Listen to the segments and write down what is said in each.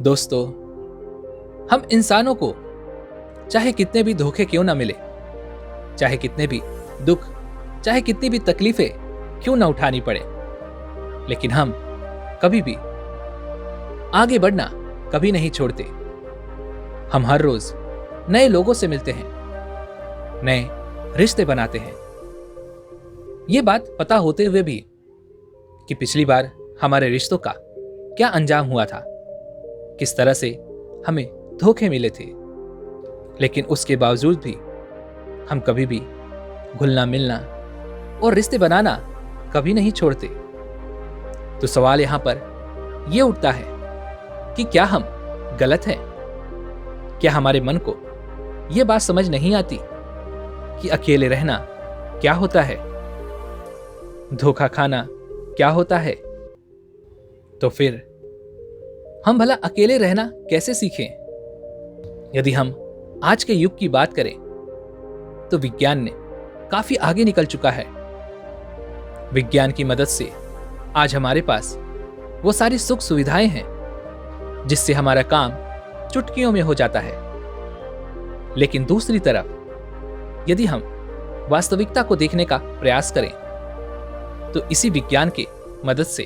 दोस्तों, हम इंसानों को चाहे कितने भी धोखे क्यों ना मिले, चाहे कितने भी दुख, चाहे कितनी भी तकलीफें क्यों ना उठानी पड़े, लेकिन हम कभी भी आगे बढ़ना कभी नहीं छोड़ते। हम हर रोज नए लोगों से मिलते हैं, नए रिश्ते बनाते हैं। ये बात पता होते हुए भी कि पिछली बार हमारे रिश्तों का क्या अंजाम हुआ था, किस तरह से हमें धोखे मिले थे, लेकिन उसके बावजूद भी हम कभी भी घुलना मिलना और रिश्ते बनाना कभी नहीं छोड़ते। तो सवाल यहां पर यह उठता है कि क्या हम गलत हैं? क्या हमारे मन को यह बात समझ नहीं आती कि अकेले रहना क्या होता है, धोखा खाना क्या होता है? तो फिर हम भला अकेले रहना कैसे सीखें? यदि हम आज के युग की बात करें तो विज्ञान ने काफी आगे निकल चुका है। विज्ञान की मदद से आज हमारे पास वो सारी सुख सुविधाएं हैं जिससे हमारा काम चुटकियों में हो जाता है। लेकिन दूसरी तरफ यदि हम वास्तविकता को देखने का प्रयास करें तो इसी विज्ञान की मदद से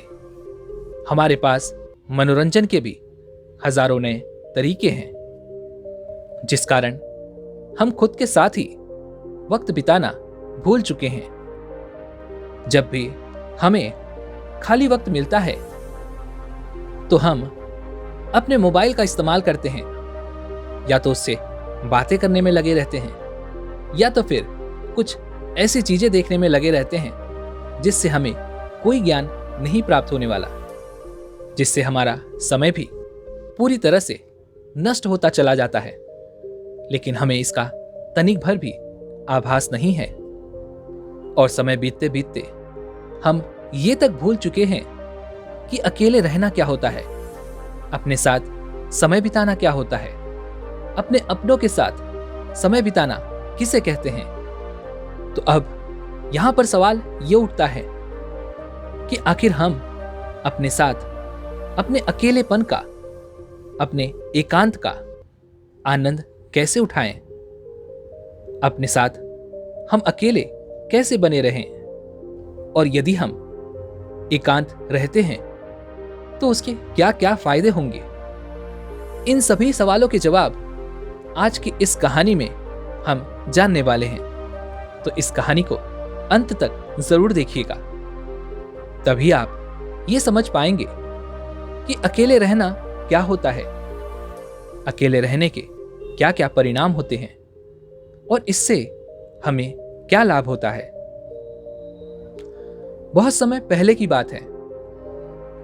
हमारे पास मनोरंजन के भी हजारों नए तरीके हैं, जिस कारण हम खुद के साथ ही वक्त बिताना भूल चुके हैं। जब भी हमें खाली वक्त मिलता है तो हम अपने मोबाइल का इस्तेमाल करते हैं, या तो उससे बातें करने में लगे रहते हैं, या तो फिर कुछ ऐसी चीजें देखने में लगे रहते हैं जिससे हमें कोई ज्ञान नहीं प्राप्त होने वाला, जिससे हमारा समय भी पूरी तरह से नष्ट होता चला जाता है, लेकिन हमें इसका तनिक भर भी आभास नहीं है। और समय बीतते बीतते हम ये तक भूल चुके हैं कि अकेले रहना क्या होता है, अपने साथ समय बिताना क्या होता है, अपने अपनों के साथ समय बिताना किसे कहते हैं। तो अब यहां पर सवाल ये उठता है कि आखिर हम अपने साथ अपने अकेलेपन का, अपने एकांत का आनंद कैसे उठाएं? अपने साथ हम अकेले कैसे बने रहें? और यदि हम एकांत रहते हैं तो उसके क्या क्या फायदे होंगे? इन सभी सवालों के जवाब आज की इस कहानी में हम जानने वाले हैं। तो इस कहानी को अंत तक जरूर देखिएगा, तभी आप ये समझ पाएंगे कि अकेले रहना क्या होता है, अकेले रहने के क्या क्या परिणाम होते हैं और इससे हमें क्या लाभ होता है। बहुत समय पहले की बात है।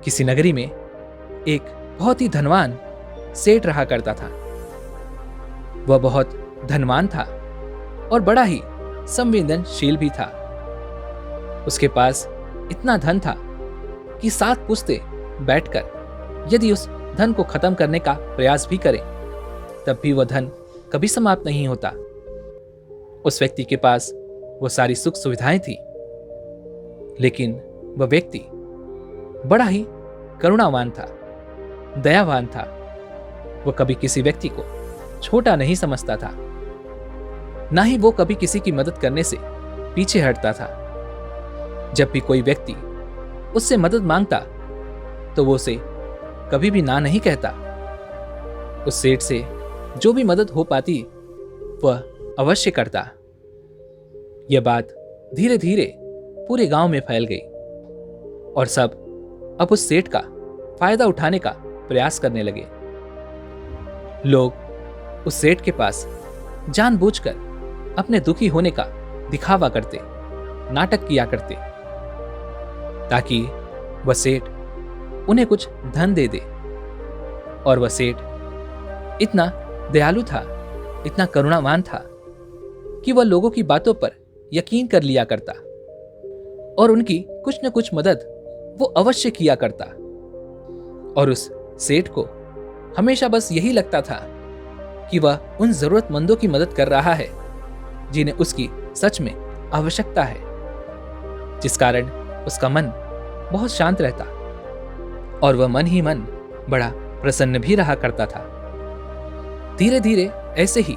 किसी नगरी में एक बहुत ही धनवान सेठ रहा करता था। वह बहुत धनवान था और बड़ा ही संवेदनशील भी था। उसके पास इतना धन था कि 7 पुश्ते बैठकर यदि उस धन को खत्म करने का प्रयास भी करें तब भी वह धन कभी समाप्त नहीं होता। उस व्यक्ति के पास वो सारी सुख सुविधाएं थी, लेकिन वह व्यक्ति बड़ा ही करुणावान था, दयावान था। वो कभी किसी व्यक्ति को छोटा नहीं समझता था, ना ही वो कभी किसी की मदद करने से पीछे हटता था। जब भी कोई व्यक्ति उससे मदद मांगता तो वो उसे कभी भी ना नहीं कहता। उस सेठ से जो भी मदद हो पाती वह अवश्य करता। यह बात धीरे धीरे पूरे गांव में फैल गई और सब अब उस सेठ का फायदा उठाने का प्रयास करने लगे। लोग उस सेठ के पास जानबूझकर अपने दुखी होने का दिखावा करते, नाटक किया करते, ताकि वह सेठ उन्हें कुछ धन दे दे। और वह सेठ इतना दयालु था, इतना करुणावान था कि वह लोगों की बातों पर यकीन कर लिया करता और उनकी कुछ न कुछ मदद वो अवश्य किया करता। और उस सेठ को हमेशा बस यही लगता था कि वह उन जरूरतमंदों की मदद कर रहा है जिन्हें उसकी सच में आवश्यकता है, जिस कारण उसका मन बहुत शांत रहता और वह मन ही मन बड़ा प्रसन्न भी रहा करता था। धीरे धीरे ऐसे ही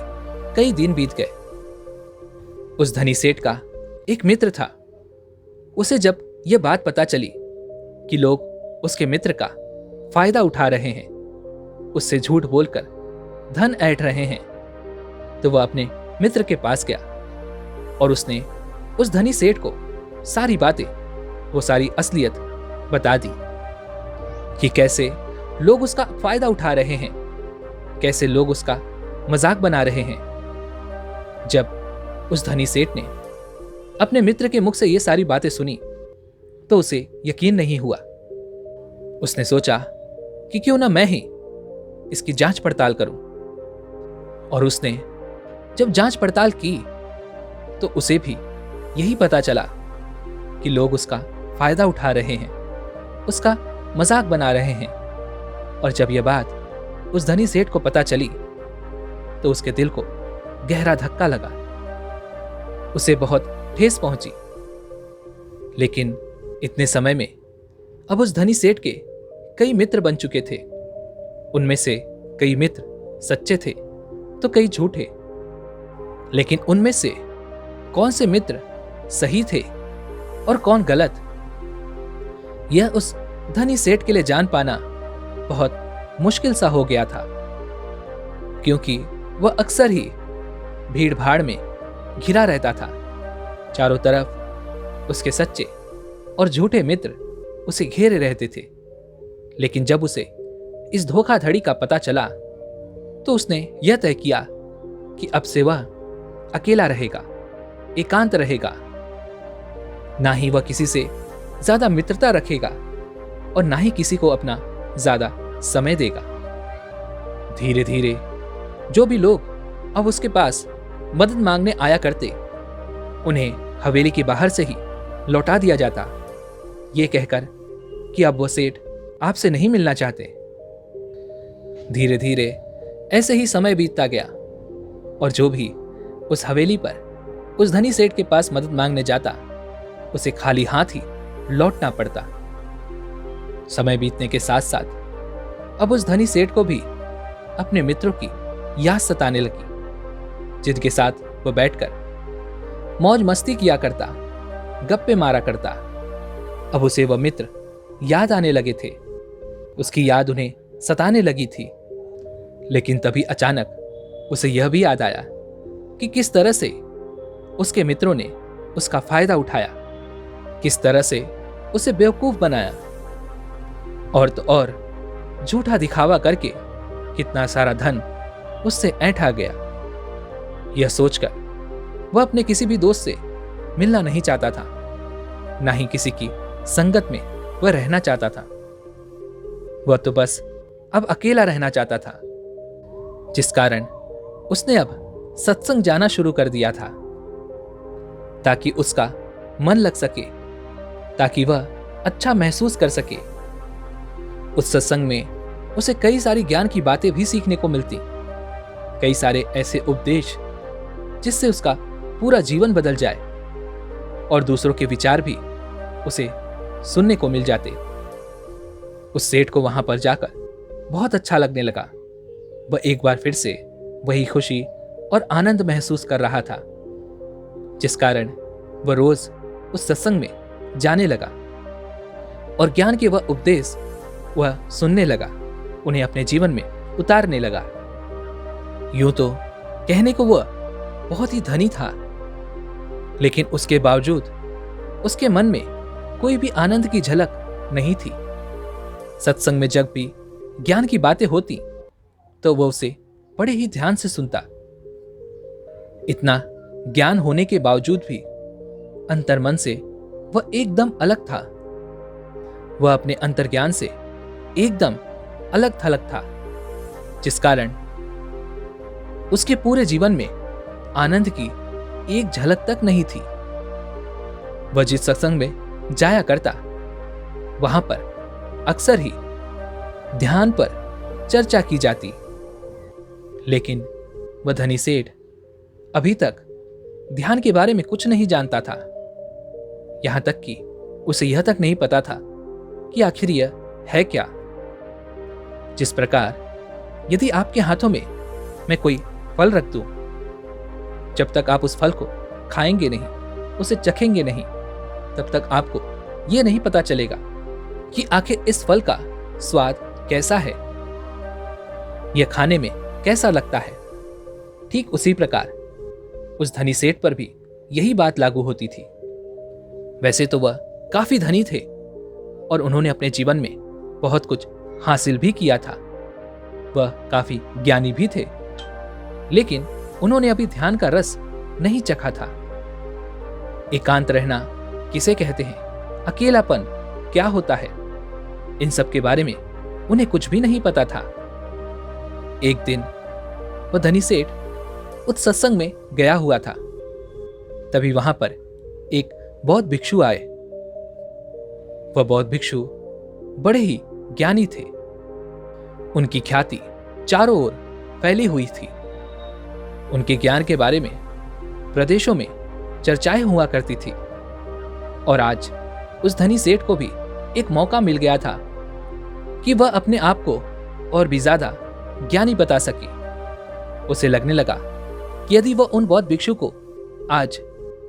कई दिन बीत गए। उस धनी सेठ का एक मित्र था। उसे जब यह बात पता चली कि लोग उसके मित्र का फायदा उठा रहे हैं, उससे झूठ बोलकर धन ऐंठ रहे हैं, तो वह अपने मित्र के पास गया और उसने उस धनी सेठ को सारी बातें, वो सारी असलियत बता दी कि कैसे लोग उसका फायदा उठा रहे हैं, कैसे लोग उसका मजाक बना रहे हैं। जब उस धनी सेठ ने अपने मित्र के मुख से ये सारी बातें सुनी तो उसे यकीन नहीं हुआ। उसने सोचा कि क्यों ना मैं ही इसकी जांच पड़ताल करूं। और उसने जब जांच पड़ताल की तो उसे भी यही पता चला कि लोग उसका फायदा उठा रहे हैं, उसका मजाक बना रहे हैं। और जब यह बात उस धनी सेठ को पता चली तो उसके दिल को गहरा धक्का लगा, उसे बहुत ठेस पहुंची। लेकिन इतने समय में अब उस धनी सेठ के कई मित्र बन चुके थे। उनमें से कई मित्र सच्चे थे तो कई झूठे। लेकिन उनमें से कौन से मित्र सही थे और कौन गलत, यह उस धनी सेठ के लिए जान पाना बहुत मुश्किल सा हो गया था, क्योंकि वह अक्सर ही भीड़ भाड़ में घिरा रहता था। चारों तरफ उसके सच्चे और झूठे मित्र उसे घेरे रहते थे। लेकिन जब उसे इस धोखाधड़ी का पता चला तो उसने यह तय किया कि अब से वह अकेला रहेगा, एकांत रहेगा। ना ही वह किसी से ज्यादा मित्रता रखेगा और ना ही किसी को अपना ज्यादा समय देगा। धीरे धीरे जो भी लोग अब उसके पास मदद मांगने आया करते, उन्हें हवेली के बाहर से ही लौटा दिया जाता, ये कहकर कि अब वो सेठ आपसे नहीं मिलना चाहते। धीरे धीरे ऐसे ही समय बीतता गया और जो भी उस हवेली पर उस धनी सेठ के पास मदद मांगने जाता, उसे खाली हाथ ही लौटना पड़ता। समय बीतने के साथ साथ अब उस धनी सेठ को भी अपने मित्रों की याद सताने लगी, जिनके साथ वह बैठकर मौज मस्ती किया करता, गप्पे मारा करता। अब उसे वह मित्र याद आने लगे थे, उसकी याद उन्हें सताने लगी थी। लेकिन तभी अचानक उसे यह भी याद आया कि किस तरह से उसके मित्रों ने उसका फायदा उठाया, किस तरह से उसे बेवकूफ बनाया और तो और झूठा दिखावा करके कितना सारा धन उससे ऐंठा गया। यह सोचकर वह अपने किसी भी दोस्त से मिलना नहीं चाहता था, ना ही किसी की संगत में वह रहना चाहता था। वह तो बस अब अकेला रहना चाहता था, जिस कारण उसने अब सत्संग जाना शुरू कर दिया था, ताकि उसका मन लग सके, ताकि वह अच्छा महसूस कर सके। उस सत्संग में उसे कई सारी ज्ञान की बातें भी सीखने को मिलती, कई सारे ऐसे उपदेश जिससे उसका पूरा जीवन बदल जाए और दूसरों के विचार भी उसे सुनने को मिल जाते। उस सेठ को वहां पर जाकर बहुत अच्छा लगने लगा। वह एक बार फिर से वही खुशी और आनंद महसूस कर रहा था, जिस कारण वह रोज उस सत्संग में जाने लगा और ज्ञान के वह उपदेश वह सुनने लगा, उन्हें अपने जीवन में उतारने लगा। यूं तो कहने को वह बहुत ही धनी था, लेकिन उसके बावजूद उसके मन में कोई भी आनंद की झलक नहीं थी। सत्संग में जब भी ज्ञान की बातें होती तो वह उसे बड़े ही ध्यान से सुनता। इतना ज्ञान होने के बावजूद भी अंतर्मन से वह एकदम अलग था। वह अपने अंतर्ज्ञान से एकदम अलग थलग था, जिस कारण उसके पूरे जीवन में आनंद की एक झलक तक नहीं थी। वह जिस सत्संग में जाया करता, वहां पर अक्सर ही ध्यान पर चर्चा की जाती, लेकिन वह धनी सेठ अभी तक ध्यान के बारे में कुछ नहीं जानता था। यहां तक कि उसे यह तक नहीं पता था कि आखिर यह है क्या। जिस प्रकार यदि आपके हाथों में मैं कोई फल रख दूं, जब तक आप उस फल को खाएंगे नहीं, उसे चखेंगे नहीं, तब तक आपको यह नहीं पता चलेगा कि आखिर इस फल का स्वाद कैसा है, यह खाने में कैसा लगता है। ठीक उसी प्रकार उस धनी सेठ पर भी यही बात लागू होती थी। वैसे तो वह काफी धनी थे और उन्होंने अपने जीवन में बहुत कुछ हासिल भी किया था, वह काफी ज्ञानी भी थे, लेकिन उन्होंने अभी ध्यान का रस नहीं चखा था। एकांत रहना किसे कहते हैं, अकेलापन क्या होता है, इन सब के बारे में उन्हें कुछ भी नहीं पता था। एक दिन वह धनी सेठ उस सत्संग में गया हुआ था। तभी वहां पर एक बौद्ध भिक्षु आए। वह बौद्ध भिक्षु बड़े ही ज्ञानी थे। उनकी ख्याति चारों ओर फैली हुई थी। उनके ज्ञान के बारे में प्रदेशों में चर्चाएं हुआ करती थी। और आज उस धनी सेठ को भी एक मौका मिल गया था कि वह अपने आप को और भी ज्यादा ज्ञानी बता सके। उसे लगने लगा कि यदि वह उन बौद्ध भिक्षु को आज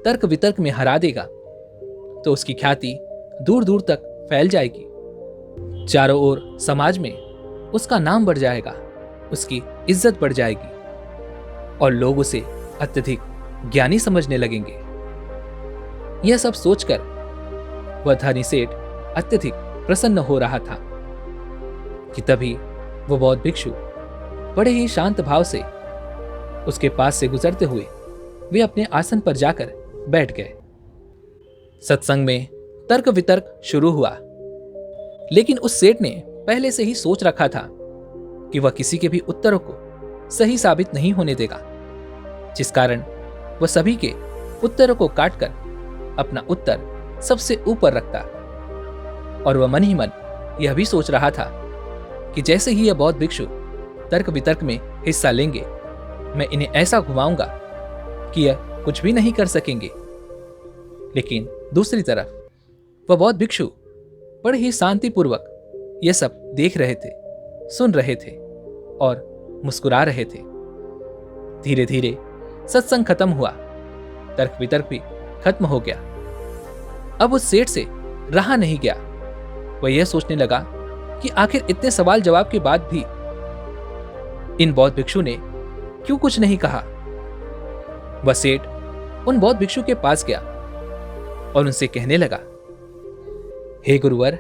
तर्क वितर्क में हरा देगा तो उसकी ख्याति दूर दूर तक फैल जाएगी। चारों ओर समाज में उसका नाम बढ़ जाएगा, उसकी इज्जत बढ़ जाएगी और लोग उसे अत्यधिक ज्ञानी समझने लगेंगे। यह सब सोचकर वह धनी सेठ अत्यधिक प्रसन्न हो रहा था कि तभी वह बौद्ध भिक्षु बड़े ही शांत भाव से उसके पास से गुजरते हुए वे अपने आसन पर जाकर बैठ गए। सत्संग में तर्क वितर्क शुरू हुआ, लेकिन उस सेठ ने पहले से ही सोच रखा था कि वह किसी के भी उत्तरों को सही साबित नहीं होने देगा, जिस कारण वह सभी के उत्तरों को काटकर अपना उत्तर सबसे ऊपर रखता। और वह मन ही मन यह भी सोच रहा था कि जैसे ही यह बौद्ध भिक्षु तर्क वितर्क में हिस्सा लेंगे, मैं इन्हें ऐसा घुमाऊंगा कि यह कुछ भी नहीं कर सकेंगे। लेकिन दूसरी तरफ वह बौद्ध भिक्षु बड़े ही शांतिपूर्वक यह सब देख रहे थे, सुन रहे थे और मुस्कुरा रहे थे। धीरे धीरे सत्संग खत्म हुआ, तर्क वितर्क भी खत्म हो गया। अब उस सेठ से रहा नहीं गया। वह यह सोचने लगा कि आखिर इतने सवाल जवाब के बाद भी इन बौद्ध भिक्षु ने क्यों कुछ नहीं कहा। वह सेठ उन बौद्ध भिक्षु के पास गया और उनसे कहने लगा, हे गुरुवर,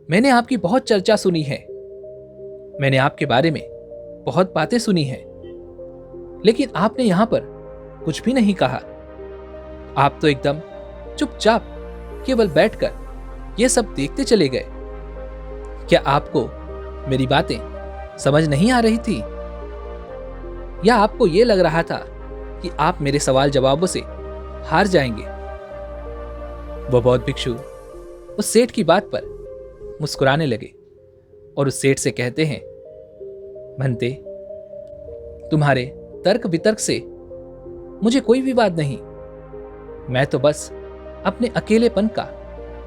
मैंने आपकी बहुत चर्चा सुनी है, मैंने आपके बारे में बहुत बातें सुनी हैं, लेकिन आपने यहां पर कुछ भी नहीं कहा। आप तो एकदम चुपचाप केवल बैठकर यह सब देखते चले गए। क्या आपको मेरी बातें समझ नहीं आ रही थी, या आपको यह लग रहा था कि आप मेरे सवाल जवाबों से हार जाएंगे? वह बौद्ध भिक्षु उस सेठ की बात पर मुस्कुराने लगे और उस सेठ से कहते हैं, भंते, तुम्हारे तर्क वितर्क से मुझे कोई विवाद नहीं। मैं तो बस अपने अकेलेपन का,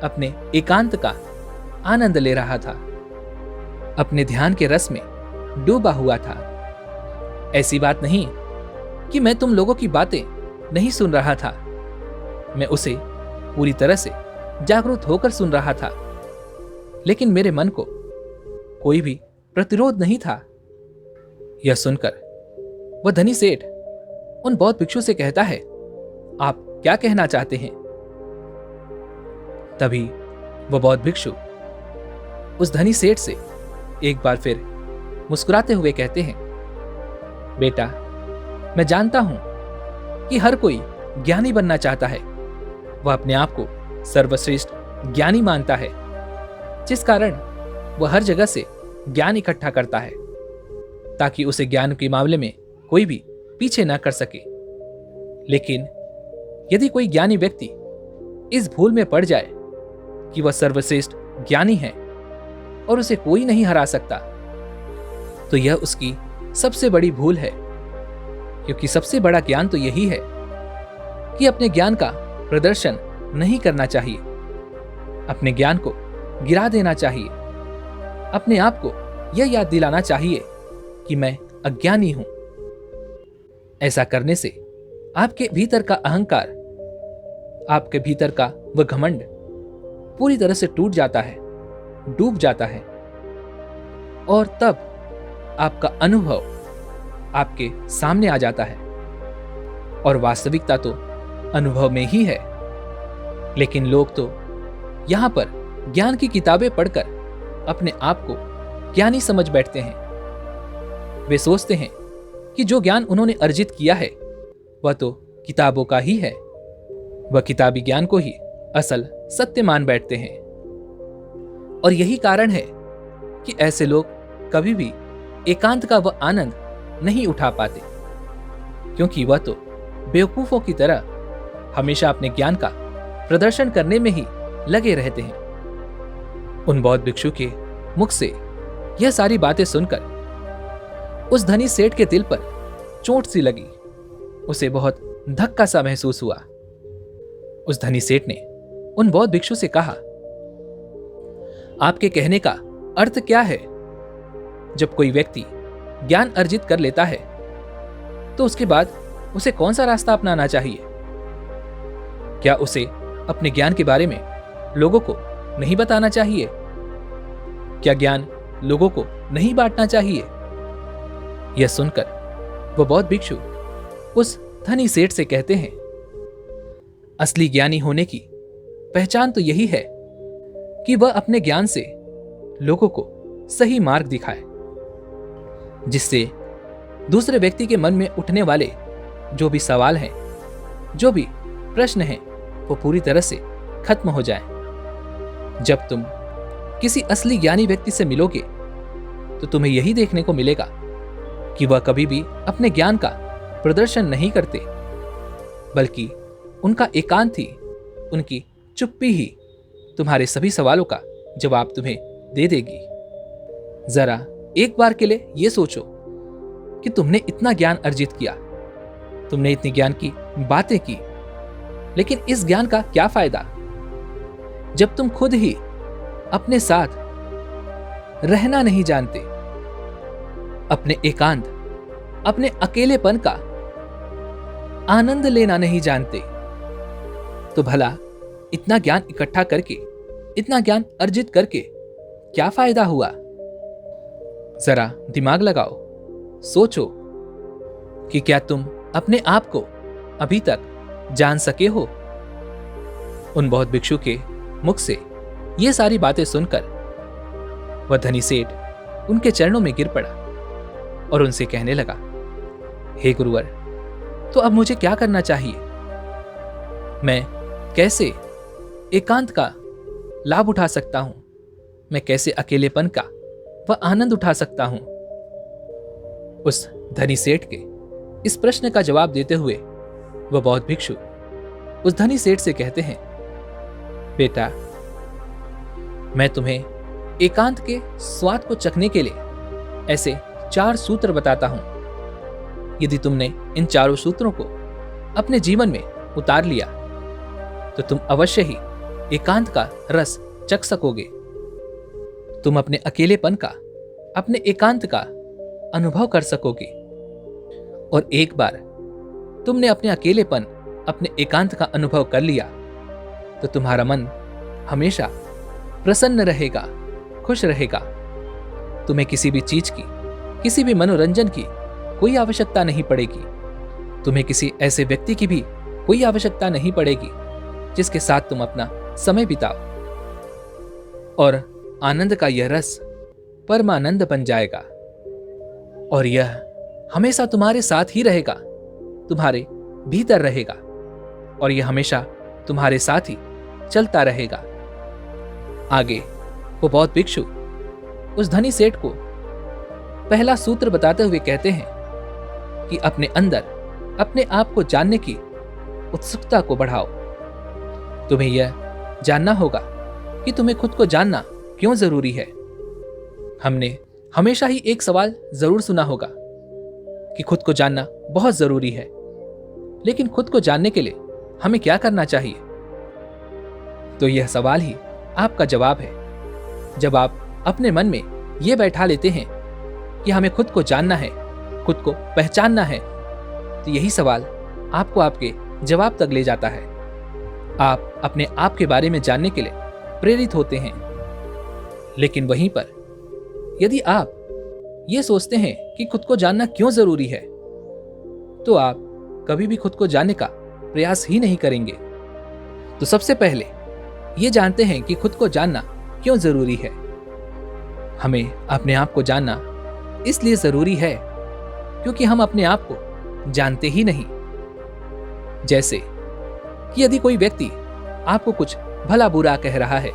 अपने एकांत का आनंद ले रहा था, अपने ध्यान के रस में डूबा हुआ था। ऐसी बात नहीं कि मैं तुम लोगों की बातें नहीं सुन रहा था, मैं उसे पूरी तरह से जागरूक होकर सुन रहा था, लेकिन मेरे मन को कोई भी प्रतिरोध नहीं था। यह सुनकर वह धनी सेठ उन बौद्ध भिक्षु से कहता है, आप क्या कहना चाहते हैं? तभी वह बौद्ध भिक्षु उस धनी सेठ से एक बार फिर मुस्कुराते हुए कहते हैं, बेटा, मैं जानता हूं कि हर कोई ज्ञानी बनना चाहता है। वह अपने आप को सर्वश्रेष्ठ ज्ञानी मानता है, जिस कारण वह हर जगह से ज्ञान इकट्ठा करता है ताकि उसे ज्ञान के मामले में कोई भी पीछे ना कर सके। लेकिन यदि कोई ज्ञानी व्यक्ति इस भूल में पड़ जाए कि वह सर्वश्रेष्ठ ज्ञानी है और उसे कोई नहीं हरा सकता, तो यह उसकी सबसे बड़ी भूल है, क्योंकि सबसे बड़ा ज्ञान तो यही है कि अपने ज्ञान का प्रदर्शन नहीं करना चाहिए, अपने ज्ञान को गिरा देना चाहिए, अपने आप को यह याद दिलाना चाहिए कि मैं अज्ञानी हूं। ऐसा करने से आपके भीतर का अहंकार, आपके भीतर का वह घमंड पूरी तरह से टूट जाता है, डूब जाता है, और तब आपका अनुभव आपके सामने आ जाता है। और वास्तविकता तो अनुभव में ही है, लेकिन लोग तो यहां पर ज्ञान की किताबें पढ़कर अपने आप को ज्ञानी समझ बैठते हैं। वे सोचते हैं कि जो ज्ञान उन्होंने अर्जित किया है वह तो किताबों का ही है, वह किताबी ज्ञान को ही असल सत्य मान बैठते हैं। और यही कारण है कि ऐसे लोग कभी भी एकांत का वह आनंद नहीं उठा पाते, क्योंकि वह तो बेवकूफों की तरह हमेशा अपने ज्ञान का प्रदर्शन करने में ही लगे रहते हैं। उन बौद्ध भिक्षु के मुख से यह सारी बातें सुनकर उस धनी सेठ के दिल पर चोट सी लगी। उसे बहुत धक्का सा महसूस हुआ। उस धनी सेठ ने उन बौद्ध भिक्षु से कहा, आपके कहने का अर्थ क्या है? जब कोई व्यक्ति ज्ञान अर्जित कर लेता है तो उसके बाद उसे कौन सा रास्ता अपनाना चाहिए? क्या उसे अपने ज्ञान के बारे में लोगों को नहीं बताना चाहिए? क्या ज्ञान लोगों को नहीं बांटना चाहिए? यह सुनकर वो बौद्ध भिक्षु उस धनी सेठ से कहते हैं, असली ज्ञानी होने की पहचान तो यही है कि वह अपने ज्ञान से लोगों को सही मार्ग दिखाए, जिससे दूसरे व्यक्ति के मन में उठने वाले जो भी सवाल हैं, जो भी प्रश्न हैं, वो पूरी तरह से खत्म हो जाए। जब तुम किसी असली ज्ञानी व्यक्ति से मिलोगे तो तुम्हें यही देखने को मिलेगा कि वह कभी भी अपने ज्ञान का प्रदर्शन नहीं करते, बल्कि उनका एकांत ही, उनकी चुप्पी ही तुम्हारे सभी सवालों का जवाब तुम्हें दे देगी। जरा एक बार के लिए यह सोचो कि तुमने इतना ज्ञान अर्जित किया, तुमने इतनी ज्ञान की बातें की, लेकिन इस ज्ञान का क्या फायदा जब तुम खुद ही अपने साथ रहना नहीं जानते, अपने एकांत, अपने अकेलेपन का आनंद लेना नहीं जानते? तो भला इतना ज्ञान इकट्ठा करके, इतना ज्ञान अर्जित करके क्या फायदा हुआ? जरा दिमाग लगाओ, सोचो कि क्या तुम अपने आप को अभी तक जान सके हो? उन बौद्ध भिक्षु के मुख से ये सारी बातें सुनकर वह धनी सेठ उनके चरणों में गिर पड़ा और उनसे कहने लगा, हे गुरुवर, तो अब मुझे क्या करना चाहिए? मैं कैसे एकांत का लाभ उठा सकता हूं? मैं कैसे अकेलेपन का वह आनंद उठा सकता हूं? उस धनी सेठ के इस प्रश्न का जवाब देते हुए वह बौद्ध भिक्षु उस धनी सेठ से कहते हैं, बेटा, मैं तुम्हें एकांत के स्वाद को चखने के लिए ऐसे 4 सूत्र बताता हूं। यदि तुमने इन चारों सूत्रों को अपने जीवन में उतार लिया तो तुम अवश्य ही एकांत का रस चख सकोगे। तुम अपने अकेलेपन का, अपने एकांत का अनुभव कर सकोगे। और एक बार तुमने अपने अकेलेपन, अपने एकांत का अनुभव कर लिया तो तुम्हारा मन हमेशा प्रसन्न रहेगा, खुश रहेगा। तुम्हें किसी भी चीज की, किसी भी मनोरंजन की कोई आवश्यकता नहीं पड़ेगी। तुम्हें किसी ऐसे व्यक्ति की भी कोई आवश्यकता नहीं पड़ेगी जिसके साथ तुम अपना समय बिताओ। और आनंद का यह रस परमानंद बन जाएगा और यह हमेशा तुम्हारे साथ ही रहेगा, तुम्हारे भीतर रहेगा और यह हमेशा तुम्हारे साथ ही चलता रहेगा। आगे वो बौद्ध भिक्षु उस धनी सेठ को पहला सूत्र बताते हुए कहते हैं कि अपने अंदर अपने आप को जानने की उत्सुकता को बढ़ाओ। तुम्हें यह जानना होगा कि तुम्हें खुद को जानना क्यों जरूरी है। हमने हमेशा ही एक सवाल जरूर सुना होगा कि खुद को जानना बहुत जरूरी है, लेकिन खुद को जानने के लिए हमें क्या करना चाहिए? तो यह सवाल ही आपका जवाब है। जब आप अपने मन में ये बैठा लेते हैं कि हमें खुद को जानना है, खुद को पहचानना है, तो यही सवाल आपको आपके जवाब तक ले जाता है। आप अपने आप के बारे में जानने के लिए प्रेरित होते हैं। लेकिन वहीं पर यदि आप ये सोचते हैं कि खुद को जानना क्यों जरूरी है, तो आप कभी भी खुद को जानने का प्रयास ही नहीं करेंगे। तो सबसे पहले ये जानते हैं कि खुद को जानना क्यों जरूरी है। हमें अपने आप को जानना इसलिए जरूरी है क्योंकि हम अपने आप को जानते ही नहीं। जैसे कि यदि कोई व्यक्ति आपको कुछ भला बुरा कह रहा है,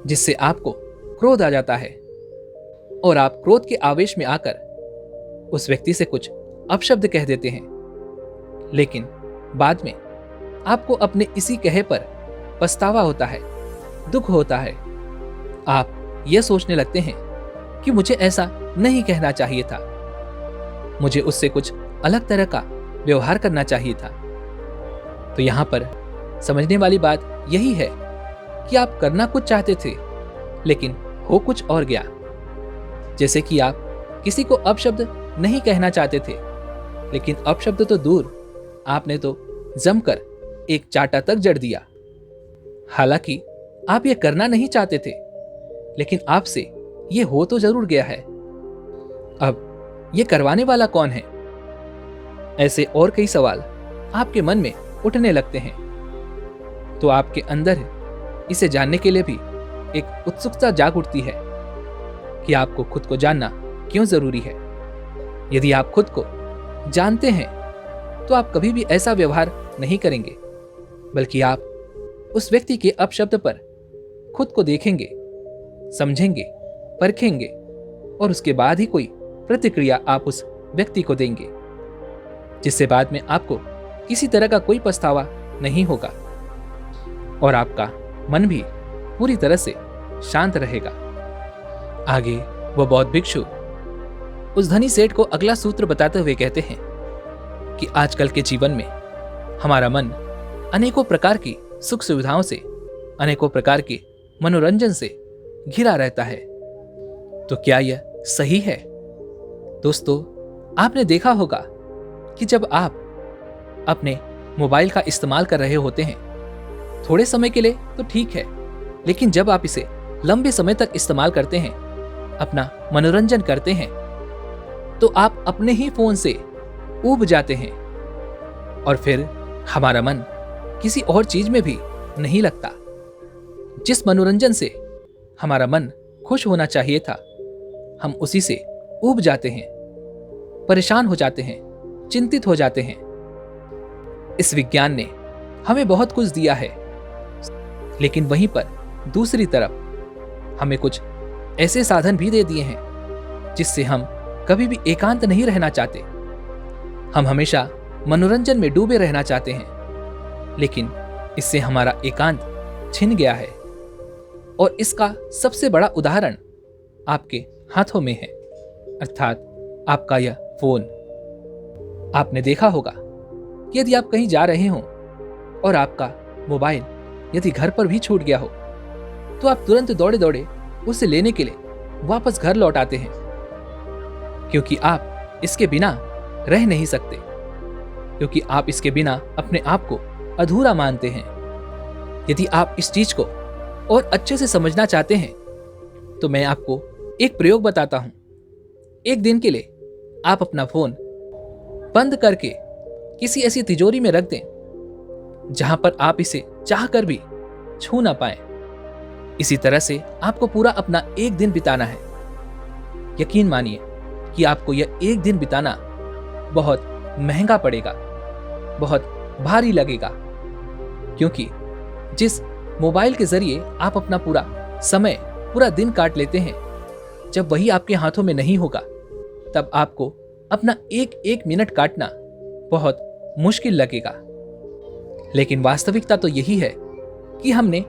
जिससे आपको क्रोध आ जाता है और आप क्रोध के आवेश में आकर उस व्यक्ति से कुछ अपशब्द कह देते हैं, लेकिन बाद में आपको अपने इसी कहे पर पछतावा होता है, दुख होता है। आप यह सोचने लगते हैं कि मुझे ऐसा नहीं कहना चाहिए था, मुझे उससे कुछ अलग तरह का व्यवहार करना चाहिए था। तो यहां पर समझने वाली बात यही है कि आप करना कुछ चाहते थे, लेकिन हो कुछ और गया। जैसे कि आप किसी को अपशब्द नहीं कहना चाहते थे, लेकिन अपशब्द तो दूर, आपने तो जमकर एक चाटा तक जड़ दिया। हालांकि आप ये करना नहीं चाहते थे, लेकिन आपसे ये हो तो जरूर गया है। अब ये करवाने वाला कौन है? ऐसे और कई सवाल आपके मन में उठने लगते हैं। तो आपके अंदर इसे जानने के लिए भी एक उत्सुकता जाग उठती है कि आपको खुद को जानना क्यों जरूरी है। यदि आप खुद को जानते हैं तो आप कभी भी ऐसा व्यवहार नहीं करेंगे, बल्कि आप उस व्यक्ति के अपशब्द पर खुद को देखेंगे, समझेंगे, परखेंगे और उसके बाद ही कोई प्रतिक्रिया आप उस व्यक्ति को देंगे, जिससे बाद में आपको किसी तरह का कोई पछतावा नहीं होगा और आपका मन भी पूरी तरह से शांत रहेगा। आगे वो बौद्ध भिक्षु उस धनी सेठ को अगला सूत्र बताते हुए कहते हैं कि आजकल के जीवन में हमारा मन अनेकों प्रकार की सुख सुविधाओं से, अनेकों प्रकार के मनोरंजन से घिरा रहता है। तो क्या यह सही है? दोस्तों, आपने देखा होगा कि जब आप अपने मोबाइल का इस्तेमाल कर रहे होते हैं, थोड़े समय के लिए तो ठीक है, लेकिन जब आप इसे लंबे समय तक इस्तेमाल करते हैं, अपना मनोरंजन करते हैं, तो आप अपने ही फोन से ऊब जाते हैं और फिर हमारा मन किसी और चीज में भी नहीं लगता। जिस मनोरंजन से हमारा मन खुश होना चाहिए था, हम उसी से ऊब जाते हैं, परेशान हो जाते हैं, चिंतित हो जाते हैं। इस विज्ञान ने हमें बहुत कुछ दिया है, लेकिन वहीं पर दूसरी तरफ हमें कुछ ऐसे साधन भी दे दिए हैं जिससे हम कभी भी एकांत नहीं रहना चाहते। हम हमेशा मनोरंजन में डूबे रहना चाहते हैं, लेकिन इससे हमारा एकांत छिन गया है और इसका सबसे बड़ा उदाहरण आपके हाथों में है, अर्थात आपका यह फोन। आपने देखा होगा कि यदि आप कहीं जा रहे हो और आपका मोबाइल यदि घर पर भी छूट गया हो, तो आप तुरंत दौड़े दौड़े उसे लेने के लिए वापस घर लौट आते हैं, क्योंकि आप इसके बिना रह नहीं सकते, क्योंकि आप इसके बिना अपने आप को अधूरा मानते हैं। यदि आप इस चीज को और अच्छे से समझना चाहते हैं, तो मैं आपको एक प्रयोग बताता हूं। एक दिन के लिए आप अपना फोन बंद करके किसी ऐसी तिजोरी में रख दें जहां पर आप इसे चाहकर भी छू ना पाए। इसी तरह से आपको पूरा अपना एक दिन बिताना है। यकीन मानिए कि आपको यह एक दिन बिताना बहुत महंगा पड़ेगा, बहुत भारी लगेगा, क्योंकि जिस मोबाइल के जरिए आप अपना पूरा समय, पूरा दिन काट लेते हैं, जब वही आपके हाथों में नहीं होगा, तब आपको अपना एक एक मिनट काटना बहुत मुश्किल लगेगा। लेकिन वास्तविकता तो यही है कि हमने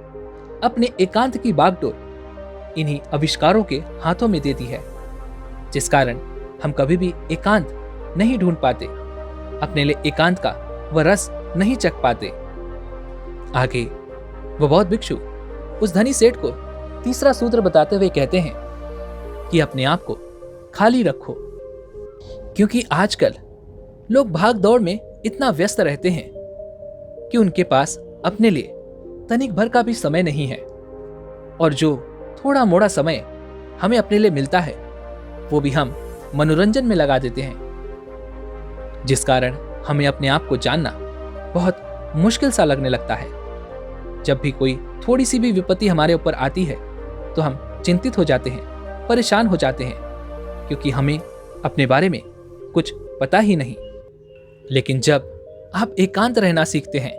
अपने एकांत की बागडोर इन्हीं आविष्कारों के हाथों में दे दी है, जिस कारण हम कभी भी एकांत नहीं ढूंढ पाते, अपने लिए एकांत का वह रस नहीं चख पाते। आगे वो बौद्ध भिक्षु उस धनी सेठ को तीसरा सूत्र बताते हुए कहते हैं कि अपने आप को खाली रखो, क्योंकि आजकल लोग भाग दौड़ में इतना व्यस्त रहते हैं कि उनके पास अपने लिए तनिक भर का भी समय नहीं है। और जो थोड़ा मोड़ा समय हमें अपने लिए मिलता है वो भी हम मनोरंजन में लगा देते हैं, जिस कारण हमें अपने आप को जानना बहुत मुश्किल सा लगने लगता है। जब भी कोई थोड़ी सी भी विपत्ति हमारे ऊपर आती है तो हम चिंतित हो जाते हैं, परेशान हो जाते हैं, क्योंकि हमें अपने बारे में कुछ पता ही नहीं। लेकिन जब आप एकांत रहना सीखते हैं,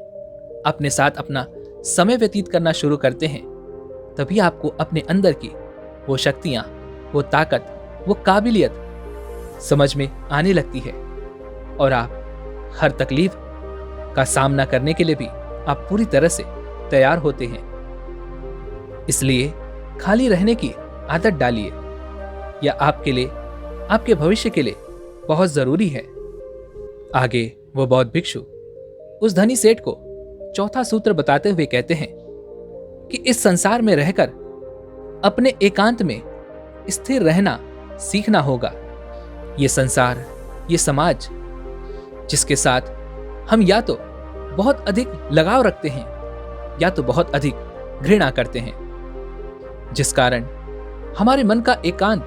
अपने साथ अपना समय व्यतीत करना शुरू करते हैं, तभी आपको अपने अंदर की वो शक्तियां, वो ताकत, वो काबिलियत समझ में आने लगती है और आप हर तकलीफ का सामना करने के लिए भी आप पूरी तरह से तैयार होते हैं। इसलिए खाली रहने की आदत डालिए, यह आपके लिए, आपके भविष्य के लिए बहुत जरूरी है। आगे वो बौद्ध भिक्षु उस धनी सेठ को चौथा सूत्र बताते हुए कहते हैं कि इस संसार में रहकर अपने एकांत में स्थिर रहना सीखना होगा। ये संसार, ये समाज जिसके साथ हम या तो बहुत अधिक लगाव रखते हैं या तो बहुत अधिक घृणा करते हैं, जिस कारण हमारे मन का एकांत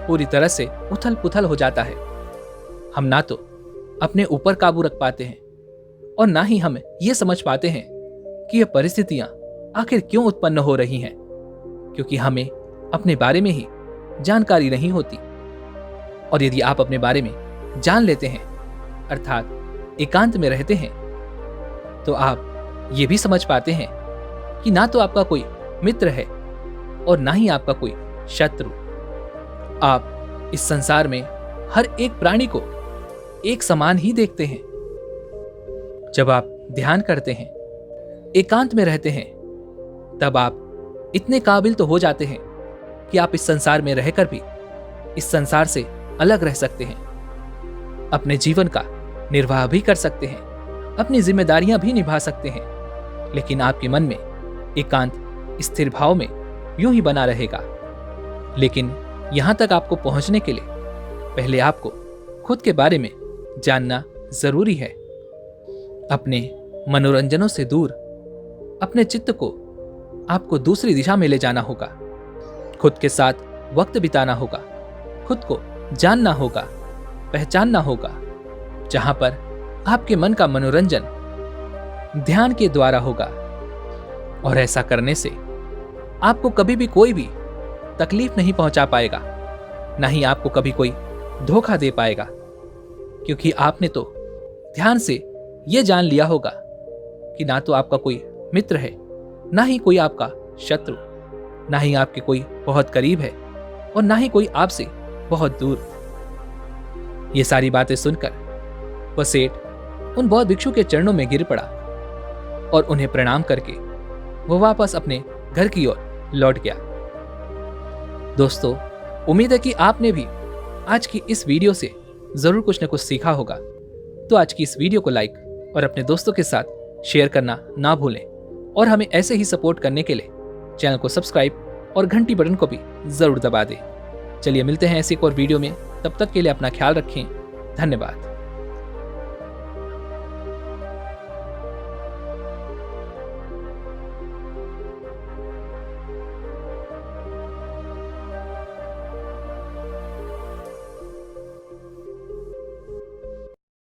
पूरी तरह से उथल पुथल हो जाता है। हम ना तो अपने ऊपर काबू रख पाते हैं और ना ही हम ये समझ पाते हैं कि ये परिस्थितियां आखिर क्यों उत्पन्न हो रही हैं, क्योंकि हमें अपने बारे में ही जानकारी नहीं होती। और यदि आप अपने बारे में जान लेते हैं, अर्थात एकांत में रहते हैं, तो आप ये भी समझ पाते हैं कि ना तो आपका कोई मित्र है और ना ही आपका कोई शत्रु। आप इस संसार में हर एक प्राणी को एक समान ही देखते हैं। जब आप ध्यान करते हैं, एकांत में रहते हैं, तब आप इतने काबिल तो हो जाते हैं कि आप इस संसार में रहकर भी इस संसार से अलग रह सकते हैं, अपने जीवन का निर्वाह भी कर सकते हैं, अपनी जिम्मेदारियां भी निभा सकते हैं। लेकिन आपके मन में एकांत स्थिर भाव में यूं ही बना रहेगा। लेकिन यहां तक आपको पहुंचने के लिए पहले आपको खुद के बारे में जानना जरूरी है। अपने मनोरंजनों से दूर अपने चित्त को आपको दूसरी दिशा में ले जाना होगा। खुद के साथ वक्त बिताना होगा, खुद को जानना होगा, पहचानना होगा, जहां पर आपके मन का मनोरंजन ध्यान के द्वारा होगा। और ऐसा करने से आपको कभी भी कोई भी तकलीफ नहीं पहुंचा पाएगा, ना ही आपको कभी कोई धोखा दे पाएगा, क्योंकि आपने तो ध्यान से यह जान लिया होगा कि ना तो आपका कोई मित्र है, ना ही कोई आपका शत्रु, ना ही आपके कोई बहुत करीब है और ना ही कोई आपसे बहुत दूर। ये सारी बातें सुनकर वह सेठ उन बौद्ध भिक्षु के चरणों में गिर पड़ा और उन्हें प्रणाम करके वो वापस अपने घर की ओर लौट गया। दोस्तों, उम्मीद है कि आपने भी आज की इस वीडियो से जरूर कुछ न कुछ सीखा होगा। तो आज की इस वीडियो को लाइक और अपने दोस्तों के साथ शेयर करना ना भूलें और हमें ऐसे ही सपोर्ट करने के लिए चैनल को सब्सक्राइब और घंटी बटन को भी जरूर दबा दें। चलिए मिलते हैं ऐसी एक और वीडियो में, तब तक के लिए अपना ख्याल रखें। धन्यवाद।